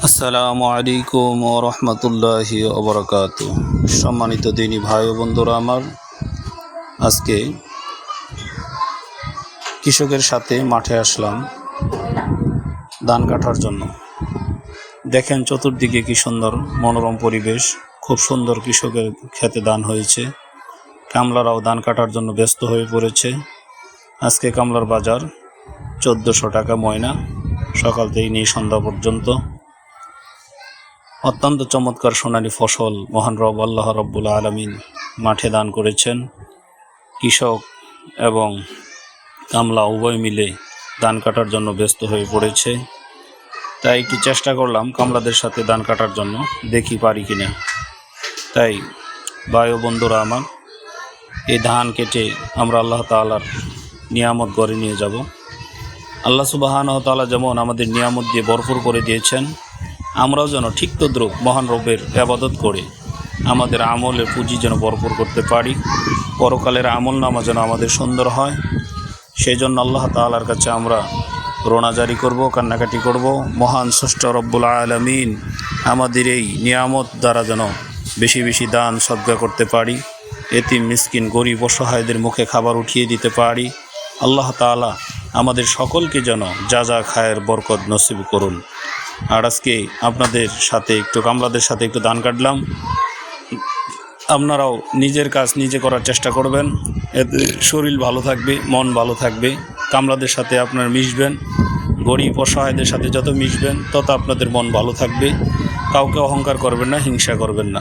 আসসালামু আলাইকুম ওয়া রাহমাতুল্লাহি ওয়া বারাকাতুহু। সম্মানিত দিনী ভাই ও বন্ধুরা আমার, আজকে কৃষকের সাথে মাঠে আসলাম ধান কাটার জন্য। দেখেন চতুর্দিকে কি সুন্দর মনোরম পরিবেশ, খুব সুন্দর কৃষকের খেতে ধান হয়েছে। কামলারাও ধান কাটার জন্য ব্যস্ত হয়ে পড়েছে। আজকে কামলার বাজার 1400 টাকা ময়না, সকাল থেকে নিয়ে সন্ধ্যা পর্যন্ত। অত্যন্ত চমৎকার সোনালী ফসল মহান রব আল্লাহ রব্বুল আলামিন মাঠে দান করেছেন। কৃষক এবং কামলা উভয় মিলে ধান কাটার জন্য ব্যস্ত হয়ে পড়েছে। তাই একটু চেষ্টা করলাম কামলাদের সাথে ধান কাটার জন্য, দেখি পারি কিনা। তাই ভাই ও বন্ধুরা আমার, এই ধান কেটে আমরা আল্লাহ তাআলার নিয়ামত গড়ে নিয়ে যাব। আল্লাহ সুবহানাহু ওয়া তাআলা যেমন আমাদের নিয়ামত দিয়ে ভরপুর করে দিয়েছেন, আমরাও যেন ঠিক তদ্রুপ মহান রবের ইবাদত করে আমাদের আমলের পুঁজি যেন ভরপুর করতে পারি। পরকালের আমল নামা যেন আমাদের সুন্দর হয়, সেই জন্য আল্লাহ তাআলার কাছে আমরা রোনাজারি করব, কান্নাকাটি করব। মহান স্রষ্টা রব্বুল আলামিন আমাদের এই নিয়ামত দ্বারা যেন বেশি বেশি দান সদকা করতে পারি, এতিম মিসকিন গরিব অসহায়দের মুখে খাবার উঠিয়ে দিতে পারি। আল্লাহ তাআলা আমাদের সকলকে যেন যা যা খায়ের বরকত নসিব করুন। আর আজকে আপনাদের সাথে একটু কামলাদের সাথে একটু ধান কাটলাম। আপনারাও নিজের কাজ নিজে করার চেষ্টা করবেন, এতে শরীর ভালো থাকবে, মন ভালো থাকবে। কামলাদের সাথে আপনারা মিশবেন, গরিব অসহায়দের সাথে যত মিশবেন তত আপনাদের মন ভালো থাকবে। কাউকে অহংকার করবেন না, হিংসা করবেন না।